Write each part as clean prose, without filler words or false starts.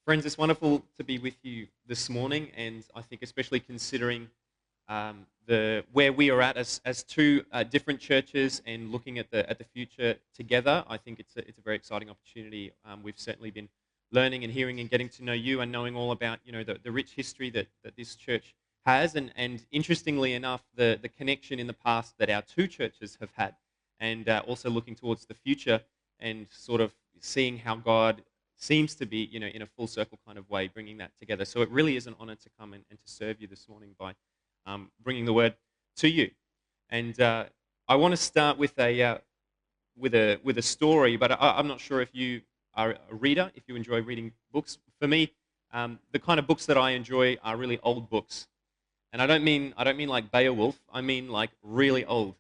Friends, it's wonderful to be with you this morning, and I think especially considering where we are at as two different churches and looking at the future together. I think it's a very exciting opportunity. We've certainly been learning and hearing and getting to know you and knowing all about the rich history that this church has, and interestingly enough, the connection in the past that our two churches have had, and also looking towards the future and sort of seeing how God seems to be, in a full circle kind of way, bringing that together. So it really is an honor to come and to serve you this morning by bringing the word to you. And I want to start with a story, but I'm not sure if you are a reader, if you enjoy reading books. For me, the kind of books that I enjoy are really old books, and I don't mean like Beowulf. I mean like really old.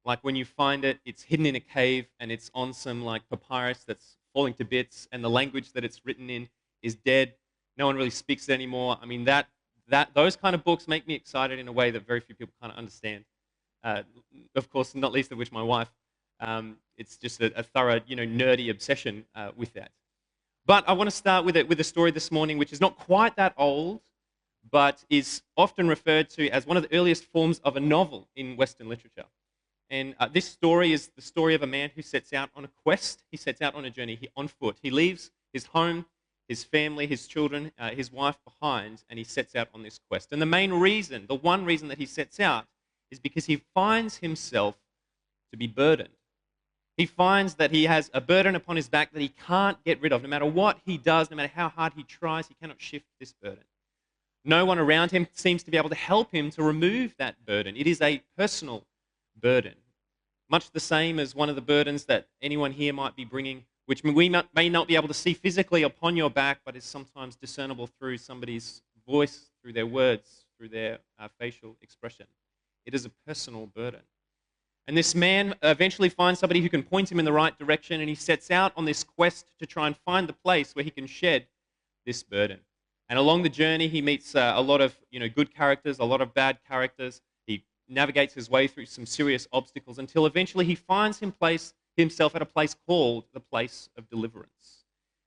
Like when you find it, it's hidden in a cave and it's on some like papyrus that's falling to bits, and the language that it's written in is dead. No one really speaks it anymore. I mean, those kind of books make me excited in a way that very few people kind of understand. Of course, not least of which my wife. It's just a thorough, nerdy obsession with that. But I want to start with a story this morning, which is not quite that old, but is often referred to as one of the earliest forms of a novel in Western literature. And this story is the story of a man who sets out on a quest. He sets out on a journey on foot. He leaves his home, his family, his children, his wife behind, and he sets out on this quest. And the one reason that he sets out is because he finds himself to be burdened. He finds that he has a burden upon his back that he can't get rid of. No matter what he does, no matter how hard he tries, he cannot shift this burden. No one around him seems to be able to help him to remove that burden. It is a personal burden, much the same as one of the burdens that anyone here might be bringing, which we may not be able to see physically upon your back, but is sometimes discernible through somebody's voice, through their words, through their facial expression. It is a personal burden. And this man eventually finds somebody who can point him in the right direction, and he sets out on this quest to try and find the place where he can shed this burden. And along the journey, he meets a lot of good characters, a lot of bad characters. Navigates his way through some serious obstacles until eventually he finds himself at a place called the place of deliverance.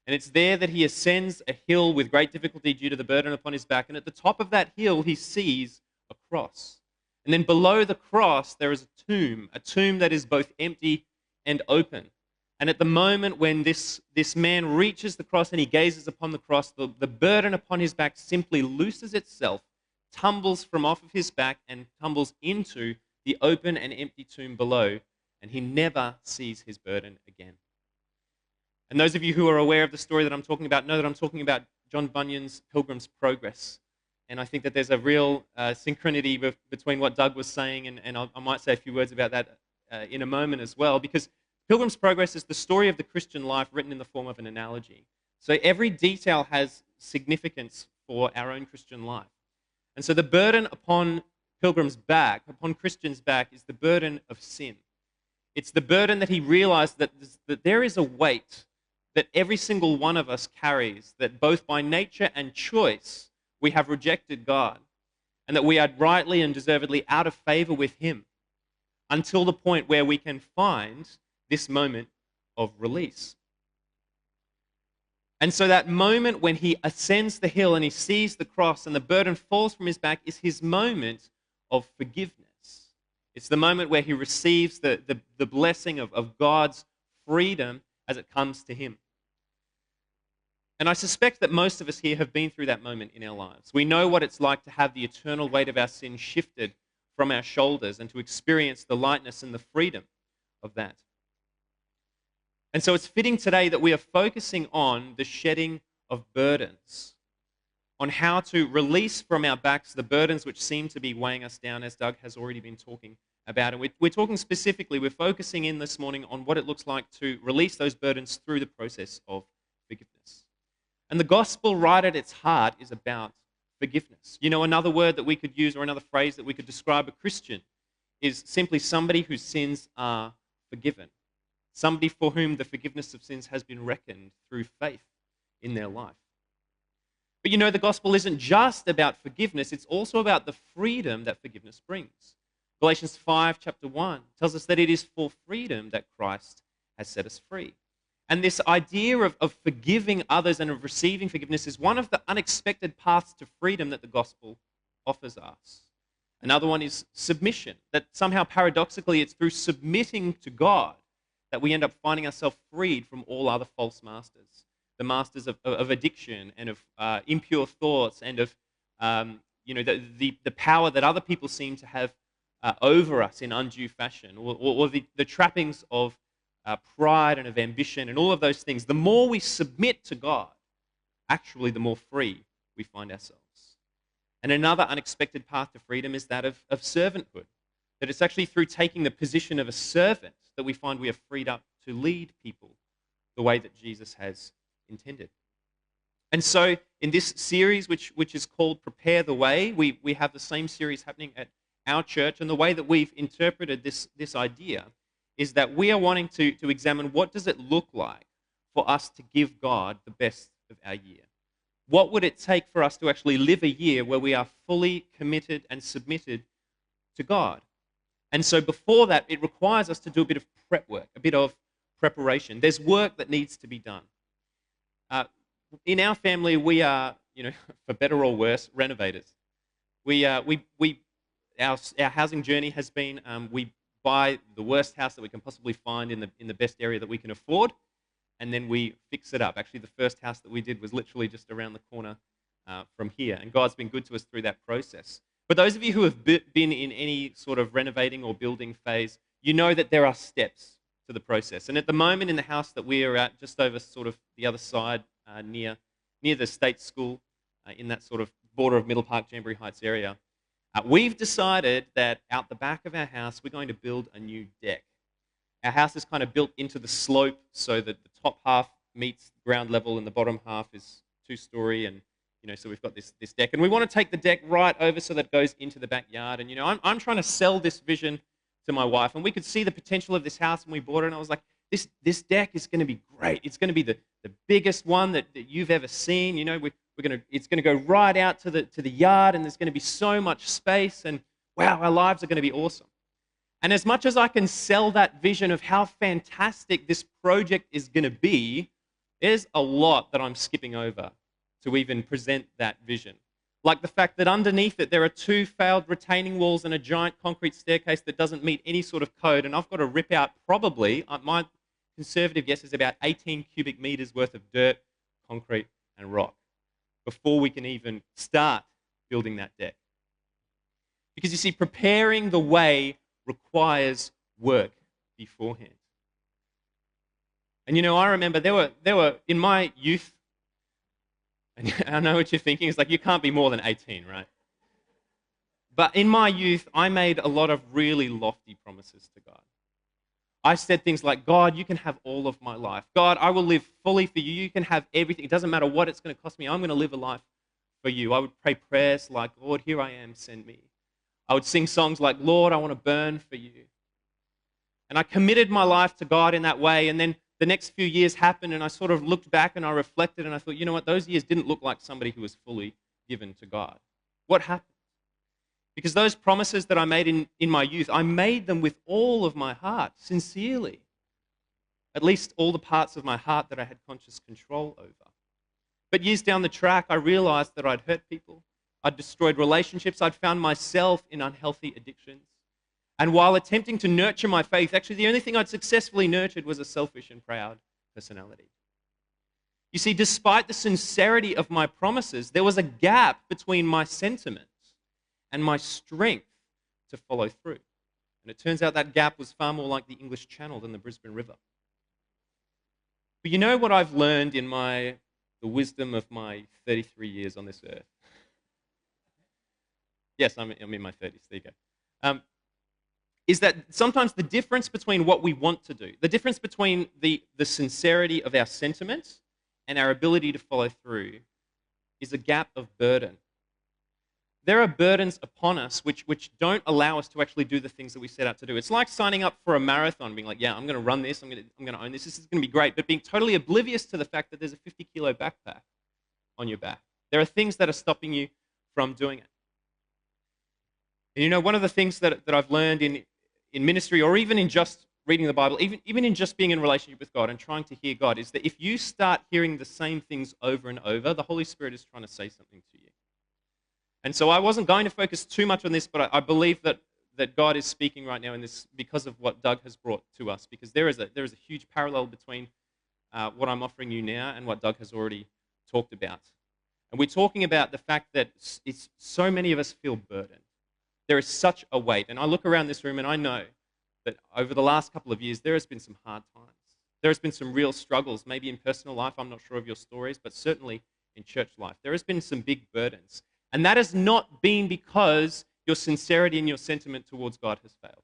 And it's there that he ascends a hill with great difficulty due to the burden upon his back. And at the top of that hill, he sees a cross. And then below the cross, there is a tomb that is both empty and open. And at the moment when this man reaches the cross and he gazes upon the cross, the burden upon his back simply looses itself, tumbles from off of his back and tumbles into the open and empty tomb below, and he never sees his burden again. And those of you who are aware of the story that I'm talking about know that I'm talking about John Bunyan's Pilgrim's Progress. And I think that there's a real synchronity between what Doug was saying, and I might say a few words about that in a moment as well, because Pilgrim's Progress is the story of the Christian life written in the form of an analogy. So every detail has significance for our own Christian life. And so the burden upon Pilgrim's back, upon Christian's back, is the burden of sin. It's the burden that he realized that there is a weight that every single one of us carries, that both by nature and choice we have rejected God, and that we are rightly and deservedly out of favor with him, until the point where we can find this moment of release. And so that moment when he ascends the hill and he sees the cross and the burden falls from his back is his moment of forgiveness. It's the moment where he receives the blessing of God's freedom as it comes to him. And I suspect that most of us here have been through that moment in our lives. We know what it's like to have the eternal weight of our sin shifted from our shoulders and to experience the lightness and the freedom of that. And so it's fitting today that we are focusing on the shedding of burdens, on how to release from our backs the burdens which seem to be weighing us down, as Doug has already been talking about. And we're talking specifically, we're focusing in this morning on what it looks like to release those burdens through the process of forgiveness. And the gospel right at its heart is about forgiveness. Another word that we could use, or another phrase that we could describe a Christian, is simply somebody whose sins are forgiven. Somebody for whom the forgiveness of sins has been reckoned through faith in their life. But the gospel isn't just about forgiveness, it's also about the freedom that forgiveness brings. Galatians 5, chapter 1, tells us that it is for freedom that Christ has set us free. And this idea of forgiving others and of receiving forgiveness is one of the unexpected paths to freedom that the gospel offers us. Another one is submission, that somehow paradoxically it's through submitting to God that we end up finding ourselves freed from all other false masters, the masters of addiction and of impure thoughts and of the power that other people seem to have over us in undue fashion, or the trappings of pride and of ambition and all of those things. The more we submit to God, actually the more free we find ourselves. And another unexpected path to freedom is that of servanthood. That it's actually through taking the position of a servant that we find we are freed up to lead people the way that Jesus has intended. And so in this series, which is called Prepare the Way, we have the same series happening at our church. And the way that we've interpreted this idea is that we are wanting to examine what does it look like for us to give God the best of our year. What would it take for us to actually live a year where we are fully committed and submitted to God? And so before that, it requires us to do a bit of prep work, a bit of preparation. There's work that needs to be done. In our family, we are, for better or worse, renovators. Our housing journey has been we buy the worst house that we can possibly find in the best area that we can afford, and then we fix it up. Actually, the first house that we did was literally just around the corner from here, and God's been good to us through that process. But those of you who have been in any sort of renovating or building phase, you know that there are steps to the process. And at the moment in the house that we are at, just over sort of the other side, near the state school, in that sort of border of Middle Park, Jamboree Heights area, we've decided that out the back of our house, we're going to build a new deck. Our house is kind of built into the slope so that the top half meets ground level and the bottom half is two-story, and so we've got this deck. And we want to take the deck right over so that it goes into the backyard. And I'm trying to sell this vision to my wife, and we could see the potential of this house when we bought it, and I was like, this deck is going to be great. It's going to be the biggest one that you've ever seen. It's going to go right out to the yard, and there's going to be so much space, and wow, our lives are going to be awesome. And as much as I can sell that vision of how fantastic this project is going to be, there's a lot that I'm skipping over to even present that vision. Like the fact that underneath it there are 2 failed retaining walls and a giant concrete staircase that doesn't meet any sort of code, and I've got to rip out probably, my conservative guess is about 18 cubic meters worth of dirt, concrete, and rock before we can even start building that deck. Because you see, preparing the way requires work beforehand. And I remember there were in my youth, and I know what you're thinking, it's like you can't be more than 18, right? But in my youth, I made a lot of really lofty promises to God. I said things like, God, you can have all of my life. God, I will live fully for you. You can have everything. It doesn't matter what it's going to cost me. I'm going to live a life for you. I would pray prayers like, Lord, here I am, send me. I would sing songs like, Lord, I want to burn for you. And I committed my life to God in that way. And then the next few years happened, and I sort of looked back and I reflected, and I thought, you know what, those years didn't look like somebody who was fully given to God. What happened? Because those promises that I made in my youth, I made them with all of my heart, sincerely. At least all the parts of my heart that I had conscious control over. But years down the track, I realized that I'd hurt people. I'd destroyed relationships. I'd found myself in unhealthy addictions. And while attempting to nurture my faith, actually the only thing I'd successfully nurtured was a selfish and proud personality. You see, despite the sincerity of my promises, there was a gap between my sentiments and my strength to follow through. And it turns out that gap was far more like the English Channel than the Brisbane River. But you know what I've learned in the wisdom of my 33 years on this earth? Yes, I'm in my 30s. There you go. Is that sometimes the difference between what we want to do, the difference between the sincerity of our sentiments and our ability to follow through, is a gap of burden. There are burdens upon us which don't allow us to actually do the things that we set out to do. It's like signing up for a marathon, being like, yeah, I'm going to run this, I'm going to own this is going to be great, but being totally oblivious to the fact that there's a 50-kilo backpack on your back. There are things that are stopping you from doing it. And one of the things that I've learned in ministry, or even in just reading the Bible, even in just being in relationship with God and trying to hear God, is that if you start hearing the same things over and over, the Holy Spirit is trying to say something to you. And so I wasn't going to focus too much on this, but I believe that God is speaking right now in this because of what Doug has brought to us, because there is a huge parallel between what I'm offering you now and what Doug has already talked about. And we're talking about the fact that it's so many of us feel burdened. There is such a weight. And I look around this room and I know that over the last couple of years, there has been some hard times. There has been some real struggles, maybe in personal life. I'm not sure of your stories, but certainly in church life. There has been some big burdens. And that has not been because your sincerity and your sentiment towards God has failed.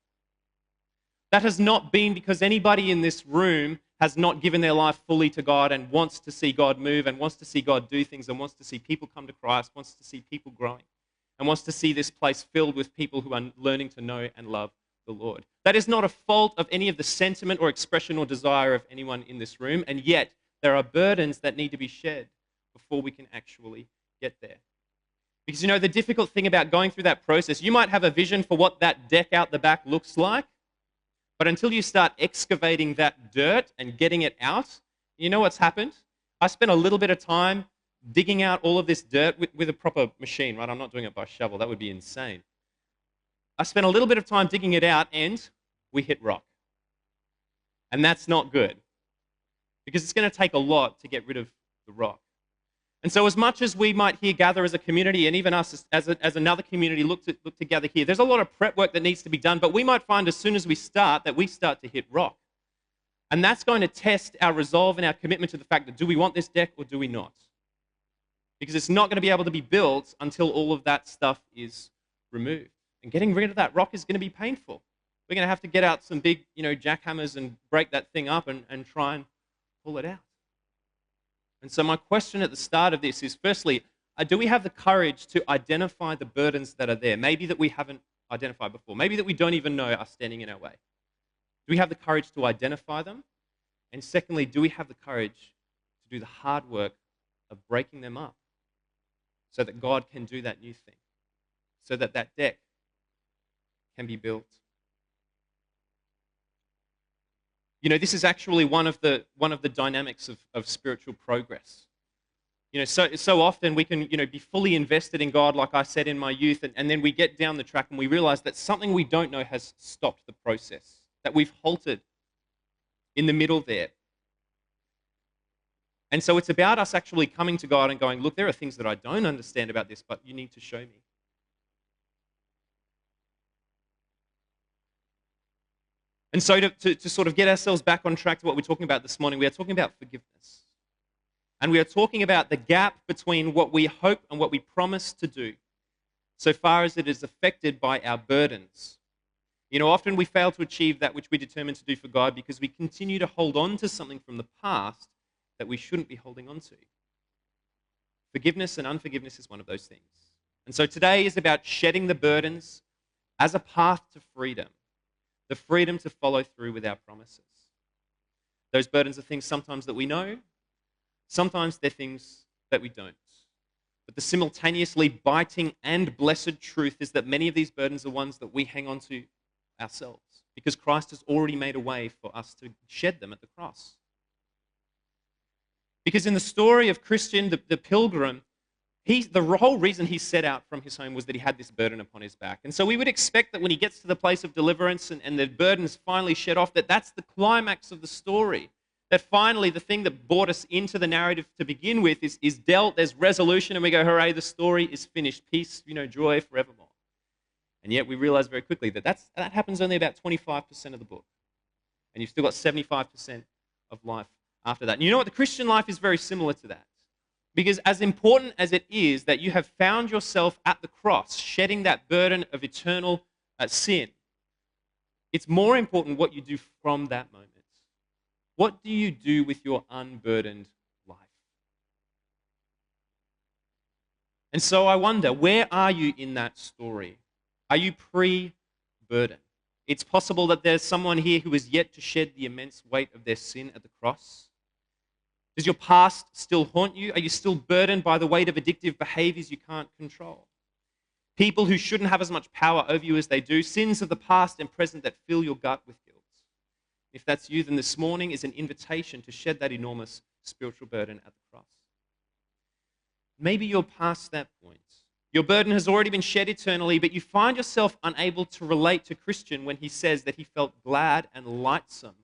That has not been because anybody in this room has not given their life fully to God and wants to see God move and wants to see God do things and wants to see people come to Christ, wants to see people growing, and wants to see this place filled with people who are learning to know and love the Lord. That is not a fault of any of the sentiment or expression or desire of anyone in this room, and yet there are burdens that need to be shed before we can actually get there. Because the difficult thing about going through that process, you might have a vision for what that deck out the back looks like, but until you start excavating that dirt and getting it out, you know what's happened? I spent a little bit of time digging out all of this dirt with a proper machine, right? I'm not doing it by shovel. That would be insane. I spent a little bit of time digging it out, and we hit rock. And that's not good, because it's going to take a lot to get rid of the rock. And so as much as we might here gather as a community, and even us as another community look together here, there's a lot of prep work that needs to be done, but we might find as soon as we start that we start to hit rock. And that's going to test our resolve and our commitment to the fact that do we want this deck or do we not? Because it's not going to be able to be built until all of that stuff is removed. And getting rid of that rock is going to be painful. We're going to have to get out some big, jackhammers and break that thing up and try and pull it out. And so my question at the start of this is, firstly, do we have the courage to identify the burdens that are there? Maybe that we haven't identified before. Maybe that we don't even know are standing in our way. Do we have the courage to identify them? And secondly, do we have the courage to do the hard work of breaking them up so that God can do that new thing, so that that deck can be built? This is actually one of the dynamics of spiritual progress. So often we can, be fully invested in God, like I said in my youth, and then we get down the track and we realize that something we don't know has stopped the process, that we've halted in the middle there. And so it's about us actually coming to God and going, look, there are things that I don't understand about this, but you need to show me. And so to sort of get ourselves back on track to what we're talking about this morning, we are talking about forgiveness. And we are talking about the gap between what we hope and what we promise to do, so far as it is affected by our burdens. Often we fail to achieve that which we determined to do for God because we continue to hold on to something from the past that we shouldn't be holding on to. Forgiveness and unforgiveness is one of those things. And so today is about shedding the burdens as a path to freedom. The freedom to follow through with our promises. Those burdens are things sometimes that we know, sometimes they're things that we don't. But the simultaneously biting and blessed truth is that many of these burdens are ones that we hang on to ourselves because Christ has already made a way for us to shed them at the cross. Because in the story of Christian, the pilgrim, the whole reason he set out from his home was that he had this burden upon his back. And so we would expect that when he gets to the place of deliverance and the burden is finally shed off, that's the climax of the story. That finally the thing that brought us into the narrative to begin with is dealt, there's resolution, and we go, hooray, the story is finished. Peace, joy forevermore. And yet we realize very quickly that happens only about 25% of the book. And you've still got 75% of life after that. And you know what? The Christian life is very similar to that. Because as important as it is that you have found yourself at the cross, shedding that burden of eternal sin, it's more important what you do from that moment. What do you do with your unburdened life? And so I wonder, where are you in that story? Are you pre-burden? It's possible that there's someone here who is yet to shed the immense weight of their sin at the cross. Does your past still haunt you? Are you still burdened by the weight of addictive behaviors you can't control? People who shouldn't have as much power over you as they do, sins of the past and present that fill your gut with guilt. If that's you, then this morning is an invitation to shed that enormous spiritual burden at the cross. Maybe you're past that point. Your burden has already been shed eternally, but you find yourself unable to relate to Christian when he says that he felt glad and lightsome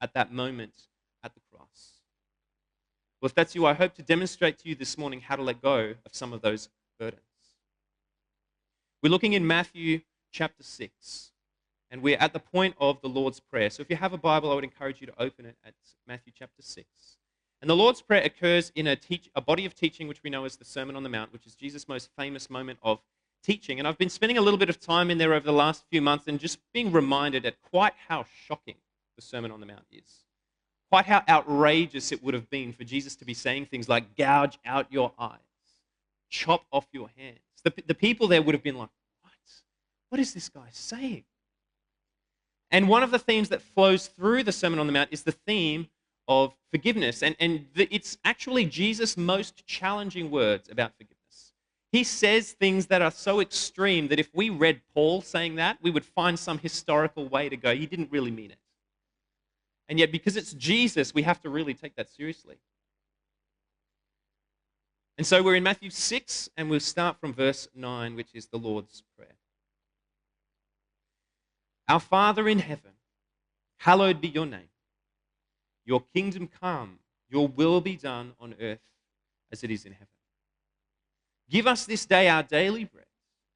at that moment at the cross. Well, if that's you, I hope to demonstrate to you this morning how to let go of some of those burdens. We're looking in Matthew chapter 6, and we're at the point of the Lord's Prayer. So if you have a Bible, I would encourage you to open it at Matthew chapter 6. And the Lord's Prayer occurs in a body of teaching which we know as the Sermon on the Mount, which is Jesus' most famous moment of teaching. And I've been spending a little bit of time in there over the last few months and just being reminded at quite how shocking the Sermon on the Mount is. Quite how outrageous it would have been for Jesus to be saying things like, gouge out your eyes, chop off your hands. The people there would have been like, what? What is this guy saying? And one of the themes that flows through the Sermon on the Mount is the theme of forgiveness. And it's actually Jesus' most challenging words about forgiveness. He says things that are so extreme that if we read Paul saying that, we would find some historical way to go, he didn't really mean it. And yet, because it's Jesus, we have to really take that seriously. And so we're in Matthew 6, and we'll start from verse 9, which is the Lord's Prayer. Our Father in heaven, hallowed be your name. Your kingdom come, your will be done on earth as it is in heaven. Give us this day our daily bread,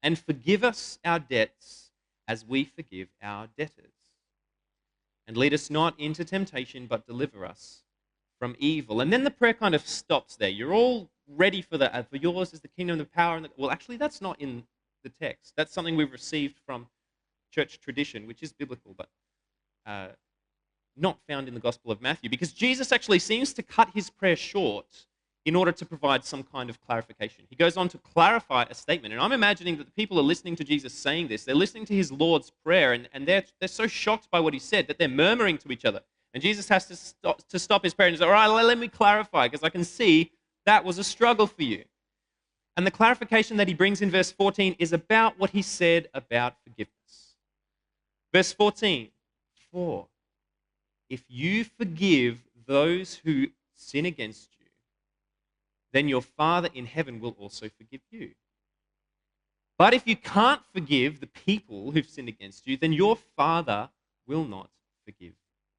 and forgive us our debts as we forgive our debtors. And lead us not into temptation, but deliver us from evil. And then the prayer kind of stops there. You're all ready for that. For yours is the kingdom, the power, and well, actually, that's not in the text. That's something we've received from church tradition, which is biblical, but not found in the Gospel of Matthew, because Jesus actually seems to cut his prayer short in order to provide some kind of clarification. He goes on to clarify a statement, and I'm imagining that the people are listening to Jesus saying this. They're listening to his Lord's Prayer, and they're so shocked by what he said that they're murmuring to each other. And Jesus has to stop his prayer and say, all right, let me clarify, because I can see that was a struggle for you. And the clarification that he brings in verse 14 is about what he said about forgiveness. Verse 14, for if you forgive those who sin against you, then your Father in heaven will also forgive you. But if you can't forgive the people who've sinned against you, then your Father will not forgive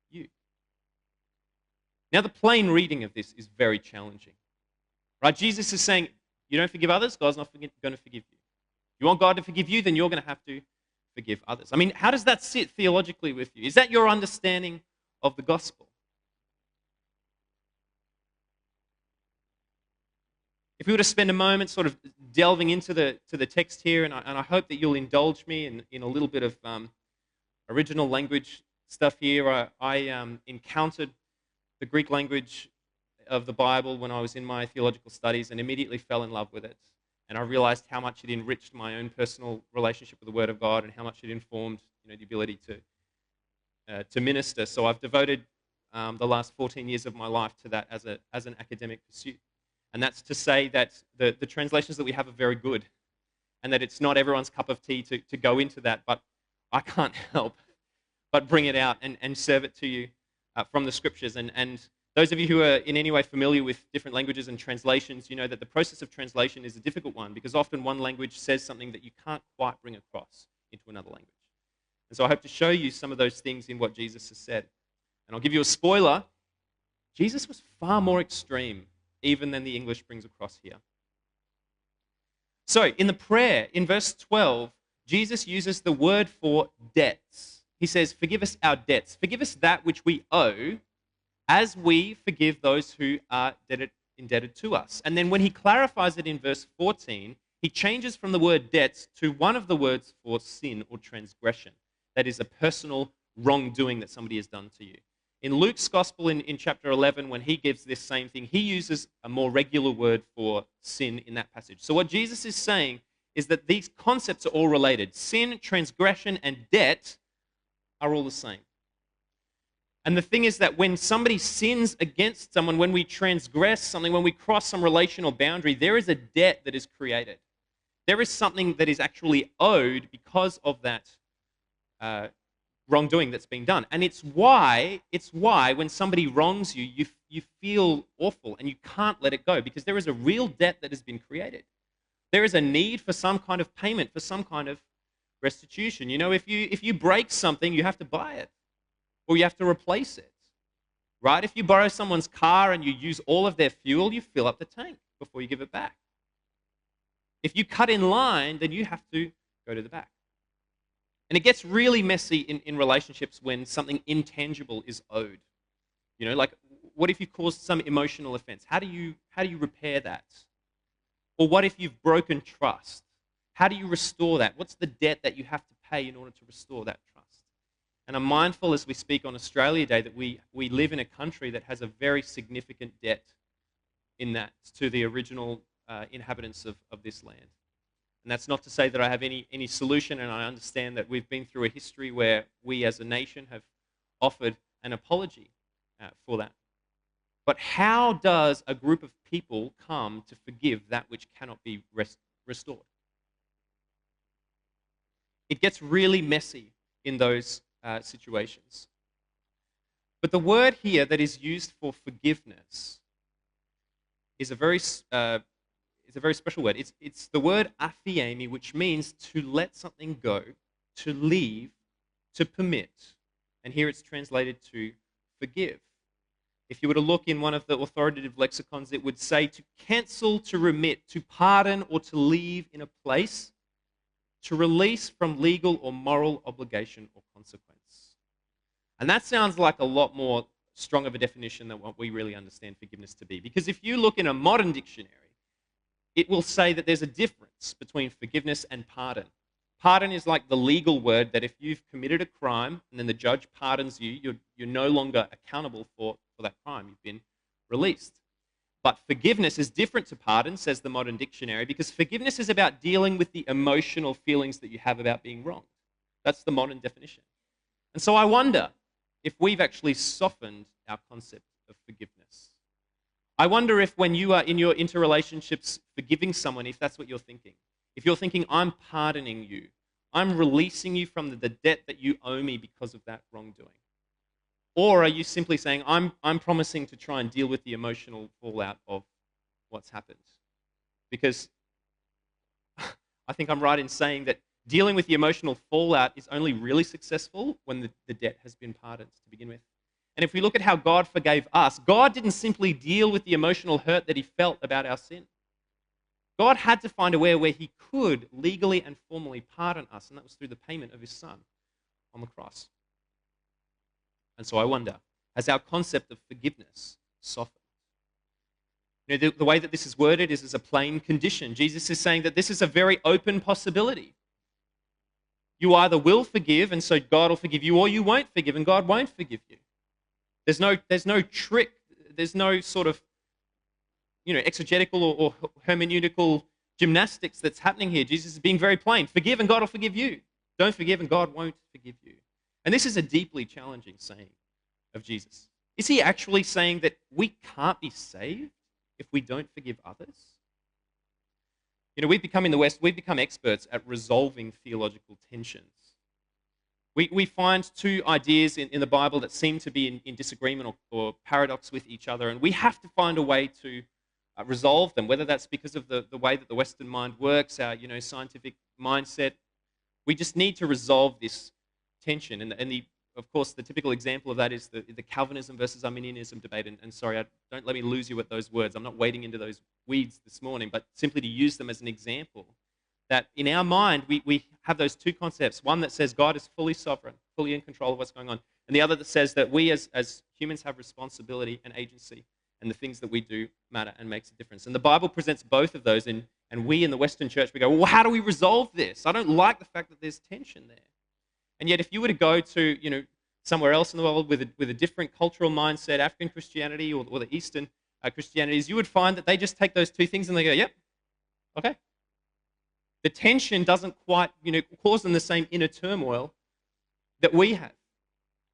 you. Now, the plain reading of this is very challenging. Right? Jesus is saying, you don't forgive others, God's not going to forgive you. You want God to forgive you, then you're going to have to forgive others. I mean, how does that sit theologically with you? Is that your understanding of the gospel? If we were to spend a moment sort of delving into the text here, and I hope that you'll indulge me in a little bit of original language stuff here. I encountered the Greek language of the Bible when I was in my theological studies and immediately fell in love with it. And I realized how much it enriched my own personal relationship with the Word of God and how much it informed the ability to minister. So I've devoted the last 14 years of my life to that as an academic pursuit. And that's to say that the translations that we have are very good and that it's not everyone's cup of tea to go into that, but I can't help but bring it out and serve it to you from the Scriptures. And those of you who are in any way familiar with different languages and translations, you know that the process of translation is a difficult one because often one language says something that you can't quite bring across into another language. And so I hope to show you some of those things in what Jesus has said. And I'll give you a spoiler. Jesus was far more extreme even than the English brings across here. So in the prayer, in verse 12, Jesus uses the word for debts. He says, forgive us our debts. Forgive us that which we owe as we forgive those who are indebted to us. And then when he clarifies it in verse 14, he changes from the word debts to one of the words for sin or transgression. That is a personal wrongdoing that somebody has done to you. In Luke's gospel in chapter 11, when he gives this same thing, he uses a more regular word for sin in that passage. So what Jesus is saying is that these concepts are all related. Sin, transgression, and debt are all the same. And the thing is that when somebody sins against someone, when we transgress something, when we cross some relational boundary, there is a debt that is created. There is something that is actually owed because of that wrongdoing that's been done. And it's why when somebody wrongs you, you feel awful and you can't let it go, because there is a real debt that has been created. There is a need for some kind of payment, for some kind of restitution. You know, if you break something, you have to buy it or you have to replace it, right? If you borrow someone's car and you use all of their fuel, you fill up the tank before you give it back. If you cut in line, then you have to go to the back. And it gets really messy in relationships when something intangible is owed. You know, like, what if you caused some emotional offense? How do you repair that? Or what if you've broken trust? How do you restore that? What's the debt that you have to pay in order to restore that trust? And I'm mindful as we speak on Australia Day that we live in a country that has a very significant debt in that to the original inhabitants of this land. And that's not to say that I have any solution, and I understand that we've been through a history where we as a nation have offered an apology for that. But how does a group of people come to forgive that which cannot be restored? It gets really messy in those situations. But the word here that is used for forgiveness is a very special word. It's the word aphiemi, which means to let something go, to leave, to permit. And here it's translated to forgive. If you were to look in one of the authoritative lexicons, it would say to cancel, to remit, to pardon, or to leave in a place, to release from legal or moral obligation or consequence. And that sounds like a lot more strong of a definition than what we really understand forgiveness to be. Because if you look in a modern dictionary, it will say that there's a difference between forgiveness and pardon. Pardon is like the legal word that if you've committed a crime and then the judge pardons you, you're no longer accountable for that crime. You've been released. But forgiveness is different to pardon, says the modern dictionary, because forgiveness is about dealing with the emotional feelings that you have about being wronged. That's the modern definition. And so I wonder if we've actually softened our concept of forgiveness. I wonder if when you are in your interrelationships forgiving someone, if that's what you're thinking. If you're thinking, I'm pardoning you, I'm releasing you from the debt that you owe me because of that wrongdoing. Or are you simply saying, I'm promising to try and deal with the emotional fallout of what's happened? Because I think I'm right in saying that dealing with the emotional fallout is only really successful when the debt has been pardoned to begin with. And if we look at how God forgave us, God didn't simply deal with the emotional hurt that he felt about our sin. God had to find a way where he could legally and formally pardon us, and that was through the payment of his son on the cross. And so I wonder, has our concept of forgiveness softened? You know, the way that this is worded is as a plain condition. Jesus is saying that this is a very open possibility. You either will forgive, and so God will forgive you, or you won't forgive, and God won't forgive you. There's no trick. There's no sort of, exegetical or hermeneutical gymnastics that's happening here. Jesus is being very plain. Forgive, and God will forgive you. Don't forgive, and God won't forgive you. And this is a deeply challenging saying of Jesus. Is he actually saying that we can't be saved if we don't forgive others? You know, in the West, we've become experts at resolving theological tensions. We find two ideas in the Bible that seem to be in disagreement or paradox with each other, and we have to find a way to resolve them, whether that's because of the way that the Western mind works, our scientific mindset. We just need to resolve this tension. And of course, the typical example of that is the Calvinism versus Arminianism debate. And sorry, don't let me lose you with those words. I'm not wading into those weeds this morning, but simply to use them as an example. That in our mind, we have those two concepts. One that says God is fully sovereign, fully in control of what's going on. And the other that says that we as humans have responsibility and agency, and the things that we do matter and makes a difference. And the Bible presents both of those, and we in the Western church, we go, well, how do we resolve this? I don't like the fact that there's tension there. And yet if you were to go to somewhere else in the world with a different cultural mindset, African Christianity or the Eastern Christianities, you would find that they just take those two things and they go, yep, okay. The tension doesn't quite, cause them the same inner turmoil that we have.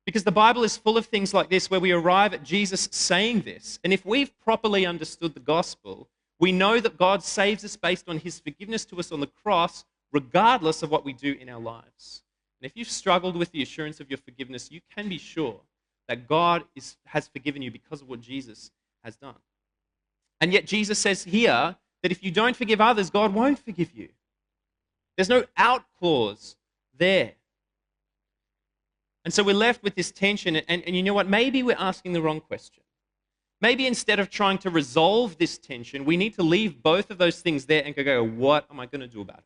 Because the Bible is full of things like this where we arrive at Jesus saying this. And if we've properly understood the gospel, we know that God saves us based on his forgiveness to us on the cross, regardless of what we do in our lives. And if you've struggled with the assurance of your forgiveness, you can be sure that God has forgiven you because of what Jesus has done. And yet Jesus says here that if you don't forgive others, God won't forgive you. There's no out clause there. And so we're left with this tension. And you know what? Maybe we're asking the wrong question. Maybe instead of trying to resolve this tension, we need to leave both of those things there and go, what am I going to do about it?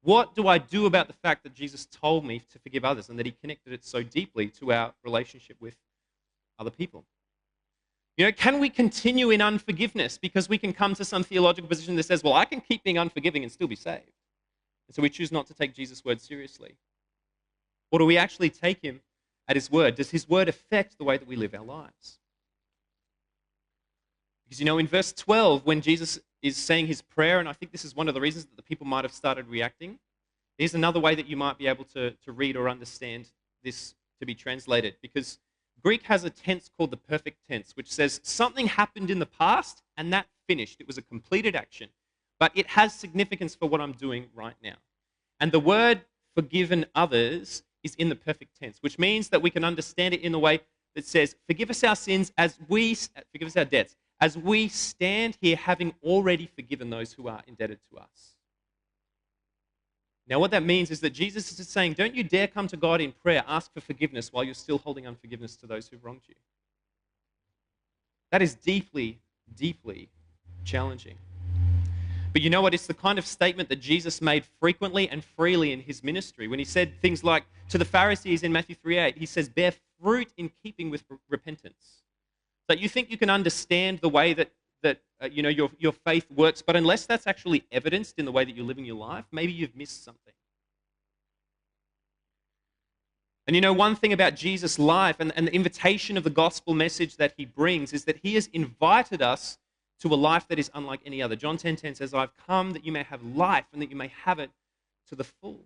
What do I do about the fact that Jesus told me to forgive others and that he connected it so deeply to our relationship with other people? You know, can we continue in unforgiveness because we can come to some theological position that says, well, I can keep being unforgiving and still be saved? And so we choose not to take Jesus' word seriously. Or do we actually take him at his word? Does his word affect the way that we live our lives? Because, you know, in verse 12, when Jesus is saying his prayer, and I think this is one of the reasons that the people might have started reacting, here's another way that you might be able to read or understand this to be translated. Because Greek has a tense called the perfect tense, which says something happened in the past and that finished. It was a completed action. But it has significance for what I'm doing right now. And the word forgiven others is in the perfect tense, which means that we can understand it in the way that says, forgive us our sins forgive us our debts, as we stand here having already forgiven those who are indebted to us. Now, what that means is that Jesus is saying, don't you dare come to God in prayer, ask for forgiveness while you're still holding unforgiveness to those who've wronged you. That is deeply, deeply challenging. But you know what? It's the kind of statement that Jesus made frequently and freely in his ministry. When he said things like to the Pharisees in Matthew 3:8, he says, bear fruit in keeping with repentance. So you think you can understand the way that your faith works, but unless that's actually evidenced in the way that you're living your life, maybe you've missed something. And you know, one thing about Jesus' life and the invitation of the gospel message that he brings is that he has invited us to a life that is unlike any other. John 10:10 says, I've come that you may have life and that you may have it to the full.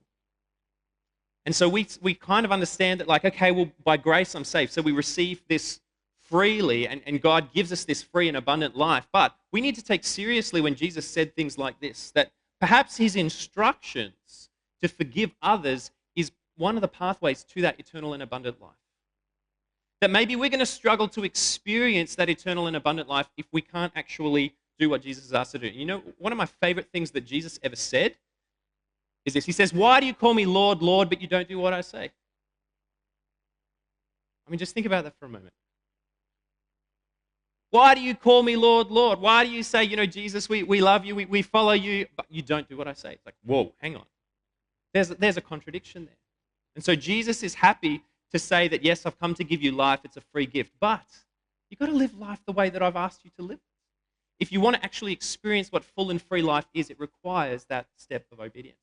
And so we kind of understand that, like, okay, well, by grace I'm saved. So we receive this freely, and God gives us this free and abundant life. But we need to take seriously when Jesus said things like this, that perhaps his instructions to forgive others is one of the pathways to that eternal and abundant life. That maybe we're going to struggle to experience that eternal and abundant life if we can't actually do what Jesus has asked to do. You know, one of my favorite things that Jesus ever said is this. He says, why do you call me Lord, Lord, but you don't do what I say? I mean, just think about that for a moment. Why do you call me Lord, Lord? Why do you say, you know, Jesus, we love you, we follow you, but you don't do what I say? It's like, whoa, hang on. There's a contradiction there. And so Jesus is happy to say that, yes, I've come to give you life, it's a free gift, but you've got to live life the way that I've asked you to live. If you want to actually experience what full and free life is, it requires that step of obedience.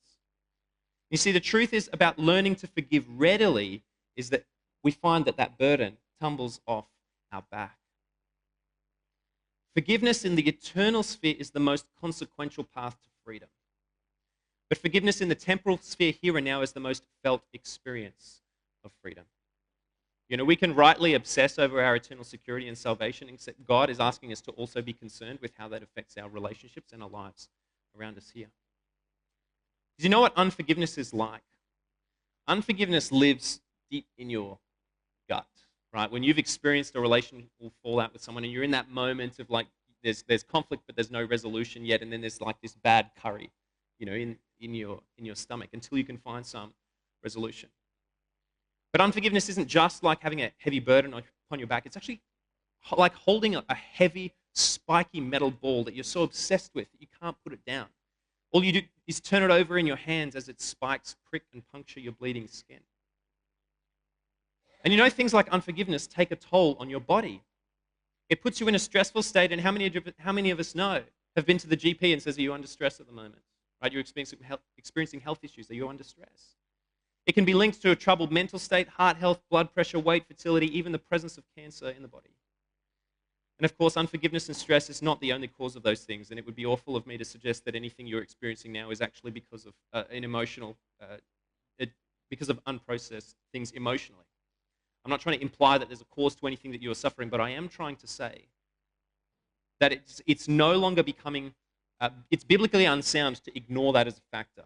You see, the truth is about learning to forgive readily is that we find that burden tumbles off our back. Forgiveness in the eternal sphere is the most consequential path to freedom. But forgiveness in the temporal sphere here and now is the most felt experience of freedom. You know, we can rightly obsess over our eternal security and salvation, except God is asking us to also be concerned with how that affects our relationships and our lives around us here. Do you know what unforgiveness is like? Unforgiveness lives deep in your gut. Right? When you've experienced a relational fallout with someone and you're in that moment of like, there's conflict, but there's no resolution yet, and then there's like this bad curry, you know, in your stomach until you can find some resolution. But unforgiveness isn't just like having a heavy burden upon your back. It's actually like holding a heavy, spiky metal ball that you're so obsessed with that you can't put it down. All you do is turn it over in your hands as its spikes prick and puncture your bleeding skin. And you know, things like unforgiveness take a toll on your body. It puts you in a stressful state, and how many of us know have been to the GP and says, are you under stress at the moment? Right? You're experiencing health issues. Are you under stress? It can be linked to a troubled mental state, heart health, blood pressure, weight, fertility, even the presence of cancer in the body. And of course, unforgiveness and stress is not the only cause of those things, and it would be awful of me to suggest that anything you're experiencing now is actually because of because of unprocessed things emotionally. I'm not trying to imply that there's a cause to anything that you are suffering, but I am trying to say that it's no longer becoming, it's biblically unsound to ignore that as a factor.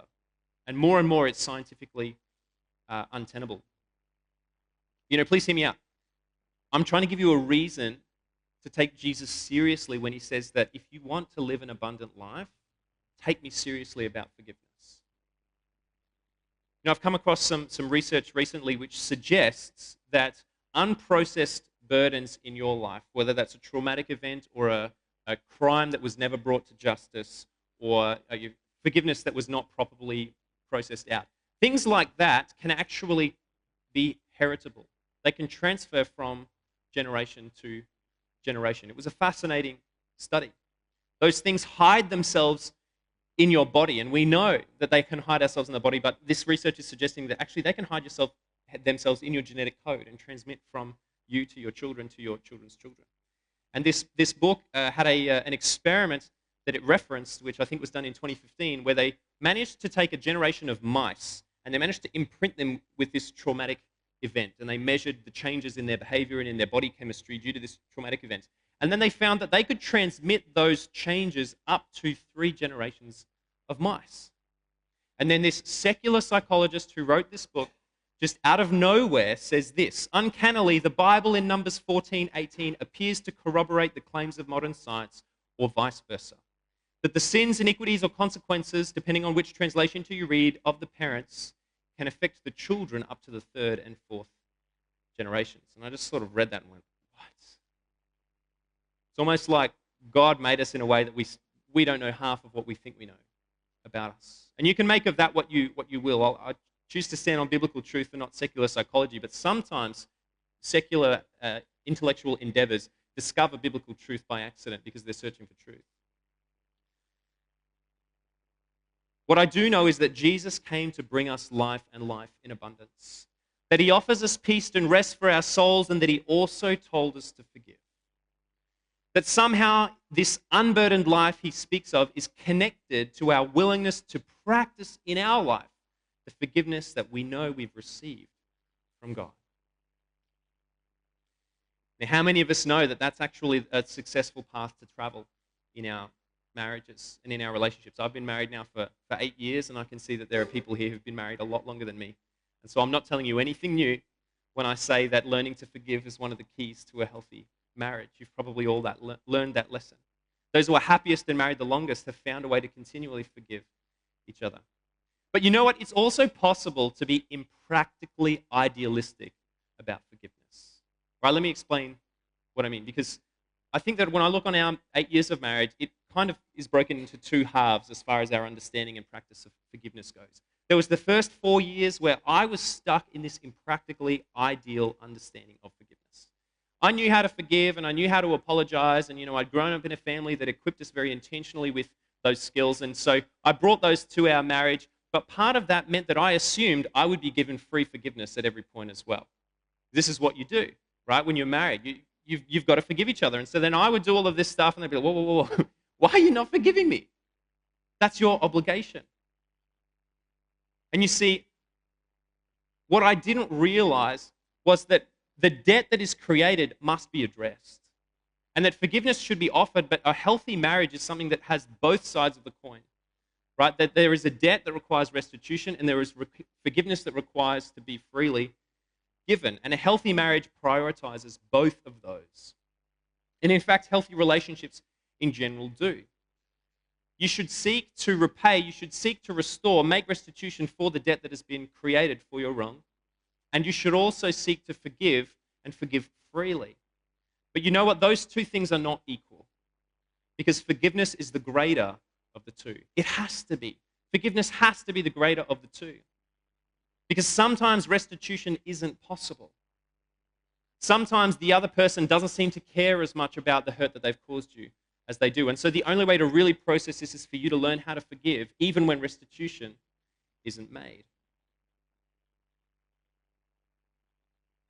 And more it's scientifically untenable. Please hear me out. I'm trying to give you a reason to take Jesus seriously when he says that if you want to live an abundant life, take me seriously about forgiveness. I've come across some research recently which suggests that unprocessed burdens in your life, whether that's a traumatic event or a crime that was never brought to justice or forgiveness that was not properly processed out, things like that can actually be heritable. They can transfer from generation to generation. It was a fascinating study. Those things hide themselves in your body, and we know that they can hide ourselves in the body, but this research is suggesting that actually they can hide themselves in your genetic code and transmit from you to your children to your children's children. And this book had an experiment that it referenced, which I think was done in 2015, where they managed to take a generation of mice and they managed to imprint them with this traumatic event, and they measured the changes in their behavior and in their body chemistry due to this traumatic event. And then they found that they could transmit those changes up to 3 generations of mice. And then this secular psychologist who wrote this book, just out of nowhere, says this: uncannily, the Bible in Numbers 14:18 appears to corroborate the claims of modern science, or vice versa. That the sins, iniquities, or consequences, depending on which translation you read, of the parents can affect the children up to the 3rd and 4th generations. And I just sort of read that and went, what? It's almost like God made us in a way that we don't know half of what we think we know about us. And you can make of that what you will. I choose to stand on biblical truth and not secular psychology, but sometimes secular intellectual endeavors discover biblical truth by accident because they're searching for truth. What I do know is that Jesus came to bring us life and life in abundance, that he offers us peace and rest for our souls, and that he also told us to forgive. That somehow this unburdened life he speaks of is connected to our willingness to practice in our life the forgiveness that we know we've received from God. Now, how many of us know that that's actually a successful path to travel in our marriages and in our relationships? I've been married now for 8 years, and I can see that there are people here who've been married a lot longer than me. And so I'm not telling you anything new when I say that learning to forgive is one of the keys to a healthy marriage. You've probably all learned that lesson. Those who are happiest and married the longest have found a way to continually forgive each other. But you know what? It's also possible to be impractically idealistic about forgiveness. Right? Let me explain what I mean, because I think that when I look on our 8 years of marriage, it kind of is broken into 2 halves as far as our understanding and practice of forgiveness goes. There was the first 4 years where I was stuck in this impractically ideal understanding of forgiveness. I knew how to forgive and I knew how to apologize, and I'd grown up in a family that equipped us very intentionally with those skills, and so I brought those to our marriage, but part of that meant that I assumed I would be given free forgiveness at every point as well. This is what you do, right? When you're married, you've got to forgive each other. And so then I would do all of this stuff, and they'd be like, whoa, why are you not forgiving me? That's your obligation. And you see, what I didn't realize was that the debt that is created must be addressed. And that forgiveness should be offered, but a healthy marriage is something that has both sides of the coin. Right? That there is a debt that requires restitution, and there is forgiveness that requires to be freely given. And a healthy marriage prioritizes both of those. And in fact, healthy relationships in general do. You should seek to repay, you should seek to restore, make restitution for the debt that has been created for your wrong. And you should also seek to forgive and forgive freely. But you know what? Those 2 things are not equal, because forgiveness is the greater of the 2. It has to be. Forgiveness has to be the greater of the 2. Because sometimes restitution isn't possible. Sometimes the other person doesn't seem to care as much about the hurt that they've caused you as they do. And so the only way to really process this is for you to learn how to forgive, even when restitution isn't made.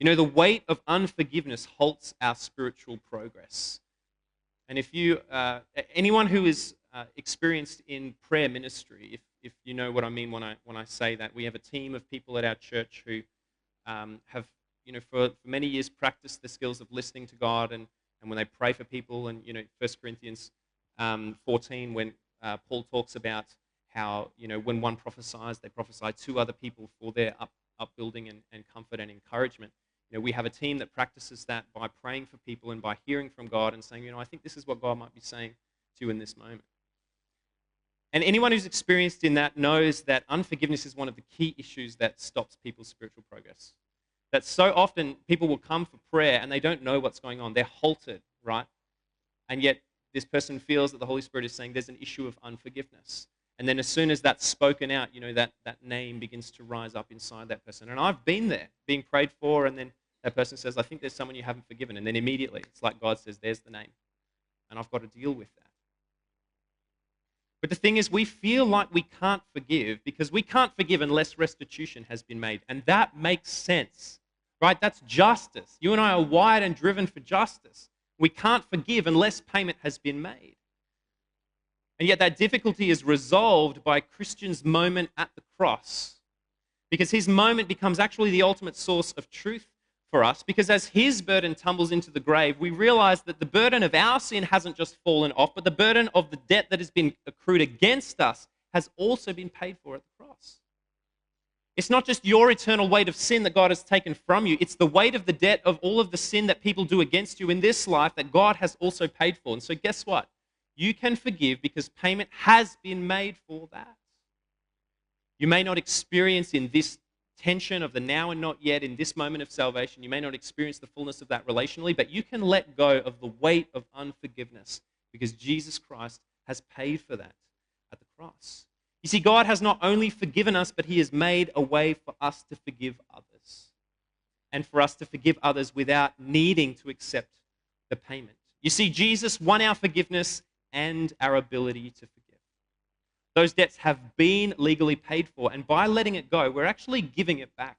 The weight of unforgiveness halts our spiritual progress. And if anyone who is experienced in prayer ministry, if you know what I mean when I say that, we have a team of people at our church who have, for many years practiced the skills of listening to God, and when they pray for people, and 1 Corinthians 14, when Paul talks about how when one prophesies, they prophesy to other people for their upbuilding and comfort and encouragement. We have a team that practices that by praying for people and by hearing from God and saying, I think this is what God might be saying to you in this moment. And anyone who's experienced in that knows that unforgiveness is one of the key issues that stops people's spiritual progress. That so often people will come for prayer and they don't know what's going on. They're halted, right? And yet this person feels that the Holy Spirit is saying there's an issue of unforgiveness. And then as soon as that's spoken out, that name begins to rise up inside that person. And I've been there, being prayed for, and then that person says, I think there's someone you haven't forgiven. And then immediately, it's like God says, there's the name. And I've got to deal with that. But the thing is, we feel like we can't forgive because we can't forgive unless restitution has been made. And that makes sense, right? That's justice. You and I are wired and driven for justice. We can't forgive unless payment has been made. And yet that difficulty is resolved by Christian's moment at the cross, because his moment becomes actually the ultimate source of truth for us, because as his burden tumbles into the grave, we realize that the burden of our sin hasn't just fallen off, but the burden of the debt that has been accrued against us has also been paid for at the cross. It's not just your eternal weight of sin that God has taken from you. It's the weight of the debt of all of the sin that people do against you in this life that God has also paid for. And so guess what? You can forgive because payment has been made for that. You may not experience in this tension of the now and not yet in this moment of salvation, you may not experience the fullness of that relationally, but you can let go of the weight of unforgiveness because Jesus Christ has paid for that at the cross. You see, God has not only forgiven us, but he has made a way for us to forgive others and for us to forgive others without needing to accept the payment. You see, Jesus won our forgiveness and our ability to forgive. Those debts have been legally paid for, and by letting it go, we're actually giving it back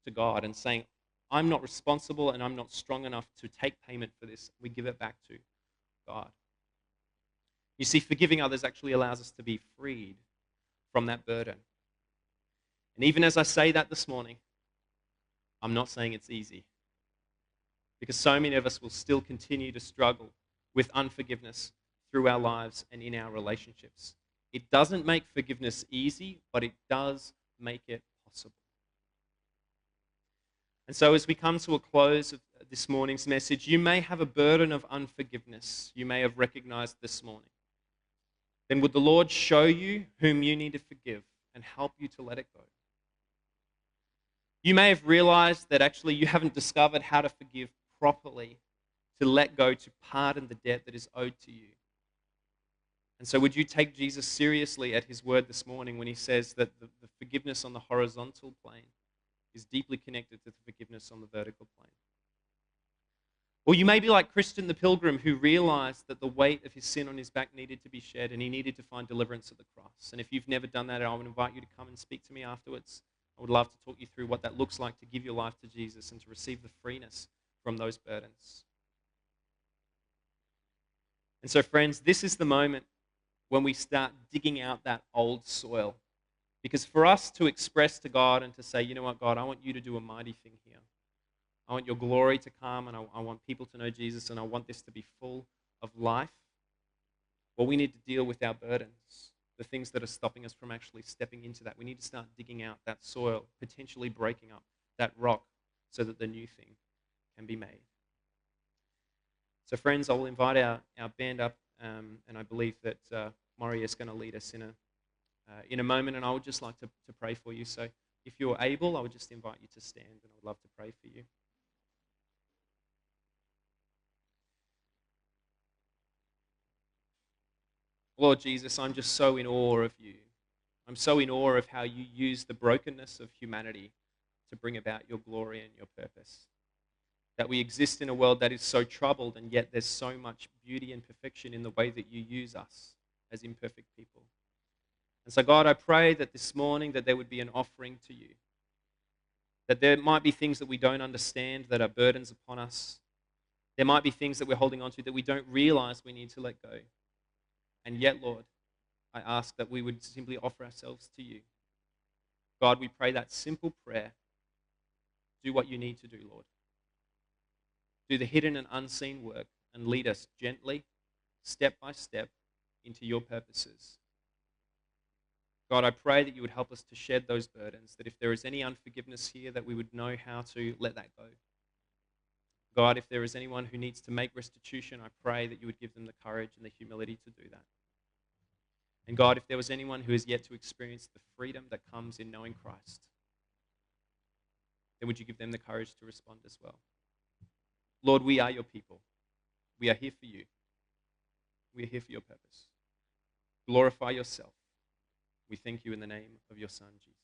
to God and saying, I'm not responsible and I'm not strong enough to take payment for this. We give it back to God. You see, forgiving others actually allows us to be freed from that burden. And even as I say that this morning, I'm not saying it's easy, because so many of us will still continue to struggle with unforgiveness through our lives and in our relationships. It doesn't make forgiveness easy, but it does make it possible. And so as we come to a close of this morning's message, you may have a burden of unforgiveness you may have recognized this morning. Then would the Lord show you whom you need to forgive and help you to let it go? You may have realized that actually you haven't discovered how to forgive properly, to let go, to pardon the debt that is owed to you. And so would you take Jesus seriously at his word this morning when he says that the forgiveness on the horizontal plane is deeply connected to the forgiveness on the vertical plane? Or you may be like Christian the pilgrim, who realized that the weight of his sin on his back needed to be shed and he needed to find deliverance at the cross. And if you've never done that, I would invite you to come and speak to me afterwards. I would love to talk you through what that looks like to give your life to Jesus and to receive the freeness from those burdens. And so, friends, this is the moment when we start digging out that old soil. Because for us to express to God and to say, you know what, God, I want you to do a mighty thing here. I want your glory to come, and I want people to know Jesus, and I want this to be full of life. Well, we need to deal with our burdens, the things that are stopping us from actually stepping into that. We need to start digging out that soil, potentially breaking up that rock so that the new thing can be made. So friends, I will invite our band up, and I believe that Maury is going to lead us in a moment, and I would just like to pray for you. So if you're able, I would just invite you to stand, and I would love to pray for you. Lord Jesus, I'm just so in awe of you. I'm so in awe of how you use the brokenness of humanity to bring about your glory and your purpose. That we exist in a world that is so troubled, and yet there's so much beauty and perfection in the way that you use us as imperfect people. And so, God, I pray that this morning that there would be an offering to you. That there might be things that we don't understand that are burdens upon us. There might be things that we're holding on to that we don't realize we need to let go. And yet, Lord, I ask that we would simply offer ourselves to you. God, we pray that simple prayer. Do what you need to do, Lord. Do the hidden and unseen work and lead us gently, step by step, into your purposes. God, I pray that you would help us to shed those burdens, that if there is any unforgiveness here, that we would know how to let that go. God, if there is anyone who needs to make restitution, I pray that you would give them the courage and the humility to do that. And God, if there was anyone who has yet to experience the freedom that comes in knowing Christ, then would you give them the courage to respond as well? Lord, we are your people. We are here for you. We are here for your purpose. Glorify yourself. We thank you in the name of your Son, Jesus.